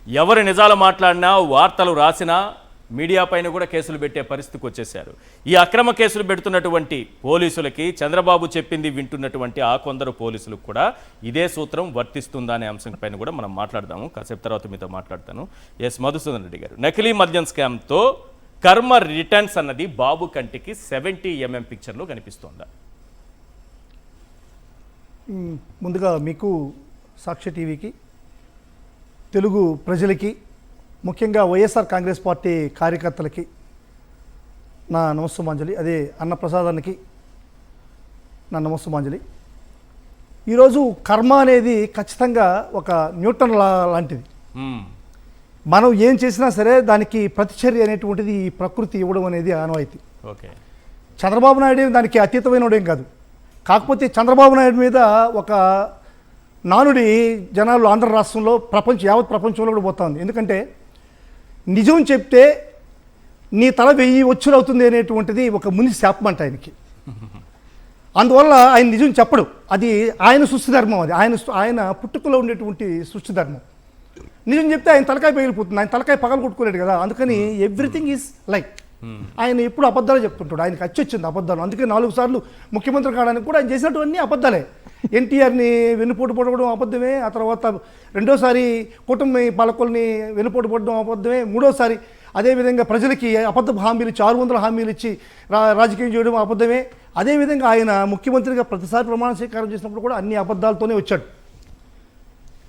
ఎవరు నిజాలు మాట్లాడినా వార్తలు రాసినా మీడియా పైన కూడా కేసులు పెట్టే పరిస్థితికి వచ్చేశారు. ఈ అక్రమ కేసులు పెడుతున్నటువంటి పోలీసులకి చంద్రబాబు చెప్పింది వింటున్నటువంటి ఆ కొందరు పోలీసులకు కూడా ఇదే సూత్రం వర్తిస్తుందా అనే అంశం పైన కూడా మనం మాట్లాడదాము. కాసేపు తర్వాత మీతో మాట్లాడతాను. ఎస్ మధుసూదన్ రెడ్డి గారు, నకిలీ మద్యం స్కామ్తో కర్మ రిటర్న్స్ అన్నది బాబు కంటికి 70 mm పిక్చర్లో కనిపిస్తోందా? ముందుగా మీకు సాక్షి టీవీకి, తెలుగు ప్రజలకి, ముఖ్యంగా వైఎస్ఆర్ కాంగ్రెస్ పార్టీ కార్యకర్తలకి నా నమస్సుమాంజలి. అదే అన్నప్రసాదానికి నా నమస్సుమాంజలి. ఈరోజు కర్మ అనేది ఖచ్చితంగా ఒక న్యూటన్ లాంటిది. మనం ఏం చేసినా సరే దానికి ప్రతిచర్య అనేటువంటిది ఈ ప్రకృతి ఇవ్వడం అనేది ఆనవాయితీ. ఓకే, చంద్రబాబు నాయుడు దానికి అతీతమైనడేం కాదు. కాకపోతే చంద్రబాబు నాయుడు మీద ఒక నానుడి జనాలు ఆంధ్ర రాష్ట్రంలో యావత్ ప్రపంచంలో కూడా పోతుంది. ఎందుకంటే నిజం చెప్తే నీ తల 1000 వచ్చులవుతుంది అనేటువంటిది ఒక ముని శాపమంట ఆయనకి. అందువల్ల ఆయన నిజం చెప్పడు. అది ఆయన సృష్టి ధర్మం. అది ఆయన పుట్టుకలో ఉండేటువంటి సృష్టి ధర్మం. నిజం చెప్తే ఆయన తలకాయ పగిలిపోతుంది. ఆయన తలకాయ పగలు కొట్టుకోలేడు కదా. అందుకని ఎవ్రీథింగ్ ఈజ్ లైక్ ఆయన ఎప్పుడు అబద్ధాలు చెప్తుంటాడు. ఆయనకి వచ్చింది అబద్ధాలు. అందుకే 4 సార్లు ముఖ్యమంత్రి కావడానికి కూడా ఆయన చేసినటువన్నీ అబద్ధాలే. ఎన్టీఆర్ని వెన్నుపోటు పడడం అబద్ధమే, ఆ తర్వాత రెండోసారి కుటుంబ పాలకుల్ని వెన్నుపోటు పడడం అబద్ధమే, మూడోసారి అదేవిధంగా ప్రజలకి అబద్ధ హామీలు ఇచ్చి 600 హామీలు ఇచ్చి రాజకీయం చేయడం అబద్ధమే. అదేవిధంగా ఆయన ముఖ్యమంత్రిగా ప్రతిసారి ప్రమాణ స్వీకారం చేసినప్పుడు కూడా అన్ని అబద్ధాలతోనే వచ్చాడు.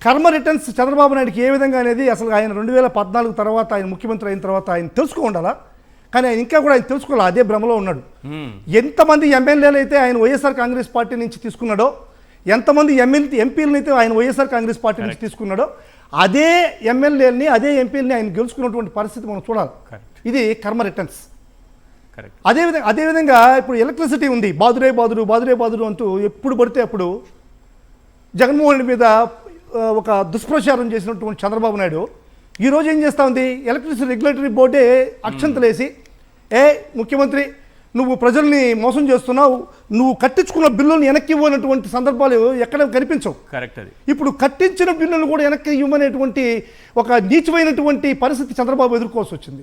కర్మ రిటర్న్స్ చంద్రబాబు నాయుడుకి ఏ విధంగా అనేది అసలు ఆయన 2014 తర్వాత ఆయన ముఖ్యమంత్రి అయిన తర్వాత ఆయన తెలుసుకో ఉండాలా. కానీ ఆయన ఇంకా కూడా ఆయన తెలుసుకోవాలి, అదే భ్రమలో ఉన్నాడు. ఎంతమంది ఎమ్మెల్యేలు అయితే ఆయన వైఎస్ఆర్ కాంగ్రెస్ పార్టీ నుంచి తీసుకున్నాడో, ఎంతమంది ఎంపీలను అయితే ఆయన వైఎస్ఆర్ కాంగ్రెస్ పార్టీ నుంచి తీసుకున్నాడో, అదే ఎమ్మెల్యేలని అదే ఎంపీలని ఆయన గెలుచుకున్నటువంటి పరిస్థితి మనం చూడాలి. ఇది కర్మ రిటర్న్స్. అదేవిధంగా ఇప్పుడు ఎలక్ట్రిసిటీ ఉంది. బాదురే అంటూ ఎప్పుడు పడితే అప్పుడు జగన్మోహన్ రెడ్డి మీద ఒక దుష్ప్రచారం చేసినటువంటి చంద్రబాబు నాయుడు ఈరోజు ఏం చేస్తూ ఉంది, ఎలక్ట్రిసిటీ రెగ్యులేటరీ బోర్డే అక్షంతలేసి, ముఖ్యమంత్రి నువ్వు ప్రజల్ని మోసం చేస్తున్నావు, నువ్వు కట్టించుకున్న బిల్లులను వెనక్కి ఇవ్వనటువంటి సందర్భాలు ఎక్కడ కనిపించవు. కరెక్ట్. అది ఇప్పుడు కట్టించిన బిల్లులు కూడా వెనక్కి ఇవ్వనేటువంటి ఒక నీచమైనటువంటి పరిస్థితి చంద్రబాబు ఎదుర్కోవాల్సి వచ్చింది.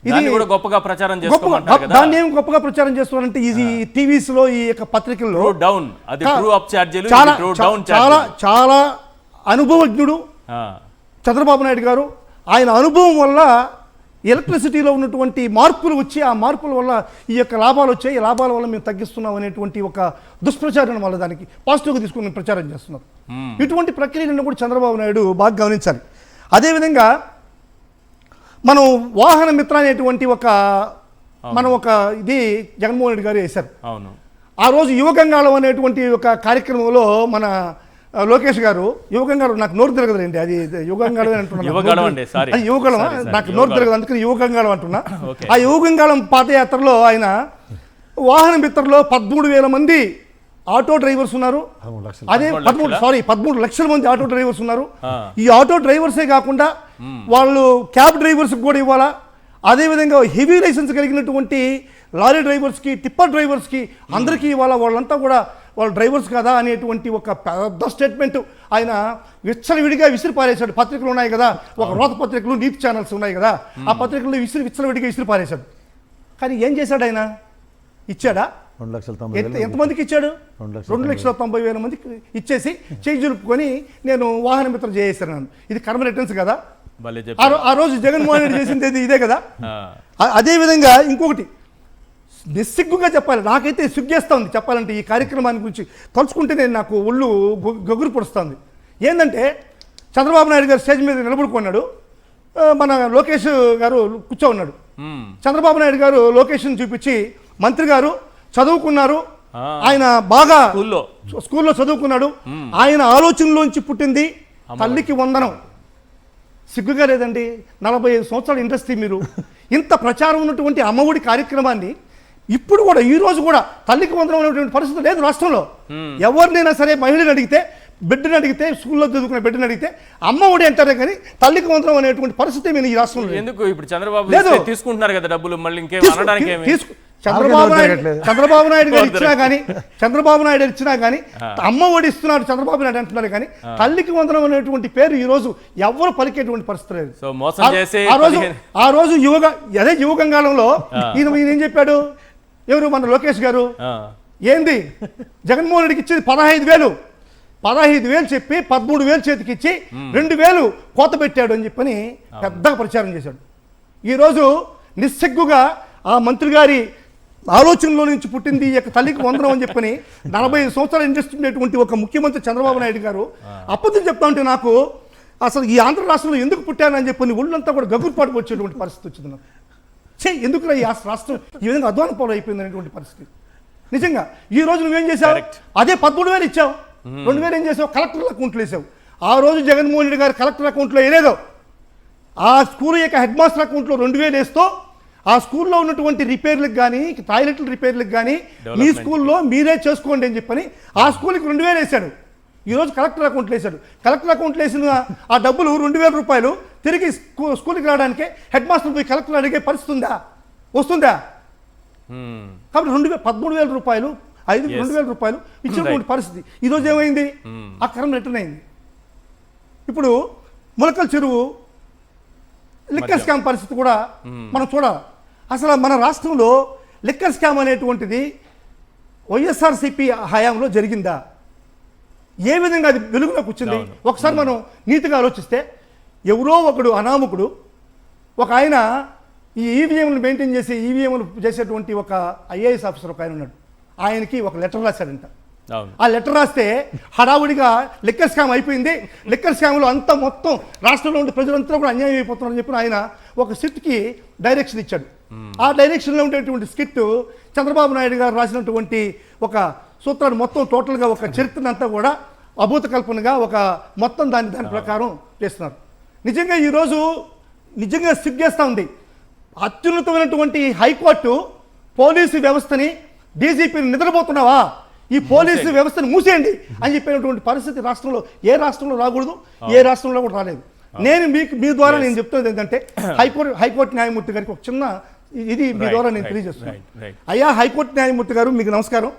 ఇది కూడా గొప్పగా ప్రచారం చేస్తున్నారు. దాన్ని ఏం గొప్పగా ప్రచారం చేస్తున్నారంటే ఇది టీవీస్ లో, ఈ యొక్క పత్రికల్లో చాలా అనుభవజ్ఞుడు చంద్రబాబు నాయుడు గారు. ఆయన అనుభవం వల్ల ఎలక్ట్రిసిటీలో ఉన్నటువంటి మార్పులు వచ్చి, ఆ మార్పుల వల్ల ఈ యొక్క లాభాలు వచ్చాయి, ఈ లాభాల వల్ల మేము తగ్గిస్తున్నాం అనేటువంటి ఒక దుష్ప్రచారం వల్ల దానికి పాజిటివ్గా తీసుకుని ప్రచారం చేస్తున్నారు. ఇటువంటి ప్రక్రియలను కూడా చంద్రబాబు నాయుడు బాగా గమనించాలి. అదేవిధంగా మనం వాహన మిత్ర అనేటువంటి ఒక ఇది జగన్మోహన్ రెడ్డి గారు వేశారు. ఆ రోజు యువగంగాళం అనేటువంటి ఒక కార్యక్రమంలో మన లోకేష్ గారు, యువగంగాళం నాకు నోరు తిరగదండి, అది యువగంగాళం అంటున్నాను, యువగళం నాకు నోరు తిరగదు, అందుకని యువగంగాళం అంటున్నా. ఆ యువగంగాళం పాదయాత్రలో ఆయన వాహన మిత్రలో 13,000 మంది ఆటో డ్రైవర్స్ ఉన్నారు. అదే 13 లక్షల మంది ఆటో డ్రైవర్స్ ఉన్నారు. ఈ ఆటో డ్రైవర్సే కాకుండా వాళ్ళు క్యాబ్ డ్రైవర్స్ కూడా ఇవ్వాలా. అదేవిధంగా హెవీ లైసెన్స్ కలిగినటువంటి లారీ డ్రైవర్స్కి, టిప్పర్ డ్రైవర్స్కి అందరికీ ఇవాళ వాళ్ళంతా కూడా వాళ్ళు డ్రైవర్స్ కదా అనేటువంటి ఒక పెద్ద స్టేట్మెంట్ ఆయన విచ్చలవిడిగా విసిరి పారేశాడు. పత్రికలు ఉన్నాయి కదా, ఒక రోత పత్రికలు, నీతి ఛానల్స్ ఉన్నాయి కదా, ఆ పత్రికల్లో విచ్చలవిడిగా విసిరి పారేశాడు. కానీ ఏం చేశాడు ఆయన? ఇచ్చాడా? ఎంతమందికి ఇచ్చాడు? 2,90,000 మందికి ఇచ్చేసి చేయి జరుపుకొని నేను వాహన మిత్రం చేసేసాను. ఇది కర్మ రిటర్న్స్ కదా. ఆ రోజు జగన్మోహన్ రెడ్డి చేసింది ఇదే కదా. అదేవిధంగా ఇంకొకటి నిస్సిగ్గుగా చెప్పాలి, నాకైతే సిగ్గేస్తూ ఉంది చెప్పాలంటే ఈ కార్యక్రమాన్ని గురించి తలుచుకుంటే నాకు ఒళ్ళు గగురు పొడుస్తుంది. ఏంటంటే చంద్రబాబు నాయుడు గారు స్టేజ్ మీద నిలబడుకున్నాడు, మన లోకేష్ గారు కూర్చో ఉన్నాడు. చంద్రబాబు నాయుడు గారు లోకేష్ని చూపించి, మంత్రి గారు చదువుకున్నారు, ఆయన బాగా స్కూల్లో చదువుకున్నాడు, ఆయన ఆలోచనలోంచి పుట్టింది తల్లికి వందనం. సిగ్గుగా లేదండి? 45 సంవత్సరాల ఇండస్ట్రీ మీరు ఇంత ప్రచారం ఉన్నటువంటి అమ్మఒడి కార్యక్రమాన్ని ఇప్పుడు కూడా ఈ రోజు కూడా తల్లికి వందనం అనేటువంటి పరిస్థితి లేదు రాష్ట్రంలో. ఎవరినైనా సరే మహిళని అడిగితే, బిడ్డని అడిగితే, స్కూల్లో చదువుకునే బిడ్డని అడిగితే అమ్మ ఒడి అంటారే కానీ తల్లికి వందనం అనేటువంటి పరిస్థితి మేము ఈ రాష్ట్రంలో ఎందుకు ఇప్పుడు చంద్రబాబు తీసుకుంటున్నారు కదా డబ్బులు, మళ్ళీ ఇంకేం చంద్రబాబు నాయుడు గారు ఇచ్చినా కానీ అమ్మ ఒడి ఇస్తున్నాడు చంద్రబాబు నాయుడు అంటున్నారు కానీ తల్లికి వందనం అనేటువంటి పేరు ఈ రోజు ఎవరు పలికేటువంటి పరిస్థితి లేదు. సో మోసం చేసి ఆ రోజు యువ గంగాళంలో ఈయన ఏం చెప్పాడు, ఎవరు మన లోకేష్ గారు ఏంది జగన్మోహన్ రెడ్డికి ఇచ్చేది 15,000 చెప్పి 13,000 చేతికి ఇచ్చి 2,000 కోత పెట్టాడు అని చెప్పని పెద్దగా ప్రచారం చేశాడు. ఈరోజు నిస్సిగ్గుగా ఆ మంత్రి గారి ఆలోచనలో నుంచి పుట్టింది ఈ యొక్క తల్లికి వందనం అని చెప్పని 45 సంవత్సరాలు ఇండస్ట్రీ ఉండేటువంటి ఒక ముఖ్యమంత్రి చంద్రబాబు నాయుడు గారు అబద్ధం చెప్తా ఉంటే నాకు అసలు ఈ ఆంధ్ర రాష్ట్రంలో ఎందుకు పుట్టానని చెప్పని ఒళ్ళంతా కూడా గగురుపాటుకు వచ్చేటువంటి పరిస్థితి వచ్చింది నాకు. ఎందుకు ఈ రాష్ట్రం ఈ విధంగా అధ్వాన పాలు అయిపోయింది అనేటువంటి పరిస్థితి. నిజంగా ఈ రోజు నువ్వేం చేసావు, అదే 13,000 ఇచ్చావు, 2,000 ఏం చేసావు, కలెక్టర్ అకౌంట్లో వేసావు. ఆ రోజు జగన్మోహన్ రెడ్డి గారు కలెక్టర్ అకౌంట్లో వేయలేదు, ఆ స్కూల్ యొక్క హెడ్ మాస్టర్ అకౌంట్లో 2,000 వేస్తూ ఆ స్కూల్లో ఉన్నటువంటి రిపేర్లకు కానీ టాయిలెట్ల రిపేర్లకు కానీ మీ స్కూల్లో మీరే చేసుకోండి అని చెప్పని ఆ స్కూల్కి 2,000 వేశాడు. ఈరోజు కలెక్టర్ అకౌంట్లో వేశాడు. కలెక్టర్ అకౌంట్లో వేసిన ఆ డబ్బులు 2,000 రూపాయలు తిరిగి స్కూల్కి రావడానికి హెడ్ మాస్టర్ పోయి కలెక్టర్ అడిగే పరిస్థితి వస్తుందా? కాబట్టి 13,000 రూపాయలు 2,000 రూపాయలు ఇచ్చినటువంటి పరిస్థితి ఈరోజు ఏమైంది, అక్రమం రిటర్న్ అయింది. ఇప్పుడు ములకల చెరువు లిక్కర్ స్కామ్ పరిస్థితి కూడా మనం చూడాలి. అసలు మన రాష్ట్రంలో లిక్కర్ స్కామ్ అనేటువంటిది వైఎస్ఆర్సీపీ హయాంలో జరిగిందా, ఏ విధంగా అది వెలుగులోకి వచ్చింది ఒకసారి మనం నీతిగా ఆలోచిస్తే, ఎవరో ఒకడు అనామకుడు ఒక ఆయన ఈ ఈవీఎంలు మెయింటైన్ చేసి ఈవీఎంలు చేసేటువంటి ఒక ఐఏఎస్ ఆఫీసర్ ఒక ఆయన ఉన్నాడు, ఆయనకి ఒక లెటర్ రాశాడంట. ఆ లెటర్ రాస్తే హడావుడిగా లిక్కర్ స్కామ్ అయిపోయింది, లిక్కర్ స్కామ్లో అంతా మొత్తం రాష్ట్రంలో ఉండే ప్రజలంతా కూడా అన్యాయం అయిపోతున్నారని చెప్పి ఆయన ఒక స్క్రిప్ట్కి డైరెక్షన్ ఇచ్చాడు. ఆ డైరెక్షన్లో ఉండేటువంటి స్క్రిప్ట్ చంద్రబాబు నాయుడు గారు రాసినటువంటి ఒక సూత్రాన్ని మొత్తం టోటల్గా ఒక చరిత్రనంతా కూడా అభూత కల్పనగా ఒక మొత్తం దాని ప్రకారం చేస్తున్నారు. నిజంగా ఈరోజు నిజంగా సిగ్గేస్తూ ఉంది. అత్యున్నతమైనటువంటి హైకోర్టు పోలీసు వ్యవస్థని డీజీపీని నిద్రపోతున్నావా, ఈ పోలీసు వ్యవస్థను మూసేయండి అని చెప్పినటువంటి పరిస్థితి రాష్ట్రంలో ఏ రాష్ట్రంలో రాకూడదు, ఏ రాష్ట్రంలో కూడా రాలేదు. నేను మీ ద్వారా నేను చెప్తున్నది ఏంటంటే హైకోర్టు న్యాయమూర్తి గారికి ఒక చిన్న ఇది మీ ద్వారా నేను తెలియజేస్తున్నాను. అయ్యా హైకోర్టు న్యాయమూర్తి గారు మీకు నమస్కారం.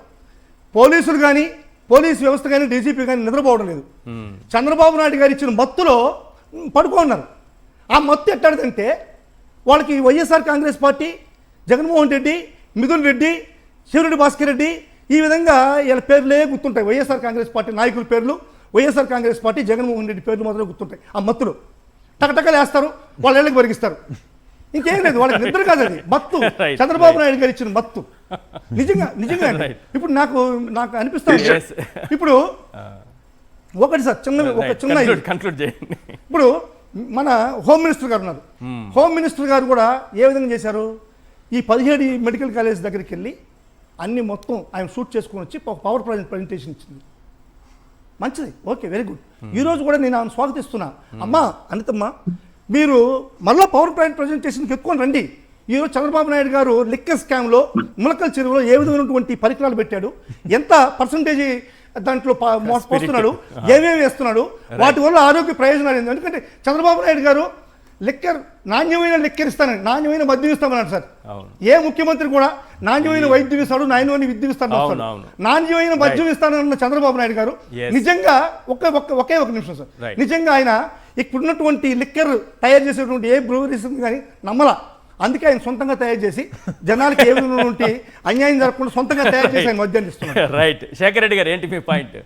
పోలీసులు కానీ పోలీసు వ్యవస్థ కానీ డీజీపీ కానీ నిద్రపోవడం లేదు. చంద్రబాబు నాయుడు గారు ఇచ్చిన మత్తులో పడుకున్నారు. ఆ మత్తు ఎట్టాడంటే వాళ్ళకి వైఎస్ఆర్ కాంగ్రెస్ పార్టీ, జగన్మోహన్ రెడ్డి, మిథున్ రెడ్డి, శివరెడ్డి భాస్కర్ రెడ్డి ఈ విధంగా వీళ్ళ పేర్లే గుర్తుంటాయి. వైఎస్ఆర్ కాంగ్రెస్ పార్టీ నాయకుల పేర్లు, వైఎస్ఆర్ కాంగ్రెస్ పార్టీ, జగన్మోహన్ రెడ్డి పేర్లు మాత్రం గుర్తుంటాయి. ఆ మత్తులు టకటకలు వేస్తారు, వాళ్ళ ఇళ్ళకి పరిగిస్తారు. ఇంకేం లేదు, వాళ్ళకి నిద్ర కాదు, అది మత్తు. చంద్రబాబు నాయుడు గారు ఇచ్చిన మత్తు నిజంగా ఇప్పుడు నాకు అనిపిస్తుంది. ఇప్పుడు ఒకటి సార్ చిన్న ఇప్పుడు మన హోమ్ మినిస్టర్ గారు ఉన్నారు. హోమ్ మినిస్టర్ గారు కూడా ఏ విధంగా చేశారు, ఈ 17 మెడికల్ కాలేజ్ దగ్గరికి వెళ్ళి అన్ని మొత్తం ఆయన షూట్ చేసుకొని వచ్చి ఒక పవర్ ప్రజెంటేషన్ ఇచ్చింది. మంచిది, ఓకే, వెరీ గుడ్. ఈరోజు కూడా నేను ఆమెను స్వాగతిస్తున్నా. అమ్మా అనితమ్మ, మీరు మళ్ళీ పవర్ పాయింట్ ప్రజెంటేషన్కి ఎక్కువ రండి. ఈరోజు చంద్రబాబు నాయుడు గారు లిక్కర్ స్కామ్లో ములకల చెరువులో ఏ విధమైనటువంటి పరికరాలు పెట్టాడు, ఎంత పర్సంటేజ్ దాంట్లో పోస్తున్నాడు, ఏమేమి వేస్తున్నాడు, వాటి వల్ల ఆరోగ్య ప్రయోజనాలు ఏంటి. ఎందుకంటే చంద్రబాబు నాయుడు గారు నాణ్యమైన లిక్కర్ ఇస్తానని, నాణ్యమైన మద్యం ఇస్తామన్నాడు సార్. ఏ ముఖ్యమంత్రి కూడా నాణ్యమైన వైద్యం ఇస్తాడు, నాణ్యమైన విద్యుత్ ఇస్తాడు, నాణ్యమైన మద్యం ఇస్తానన్న చంద్రబాబు నాయుడు గారు నిజంగా ఒకే ఒక నిమిషం సార్, నిజంగా ఆయన ఇప్పుడున్నటువంటి లిక్కర్ తయారు చేసేటువంటి ఏ బ్రూవరీస్ కానీ నమ్మలా. అందుకే ఆయన సొంతంగా తయారు చేసి జనాలకి ఏ విధంగా అన్యాయం జరగకుండా సొంతంగా తయారు చేసి ఆయన మద్యాన్ని ఇస్తున్నారు. రైట్. శేఖర్ రెడ్డి గారు ఏంటి మీ పాయింట్?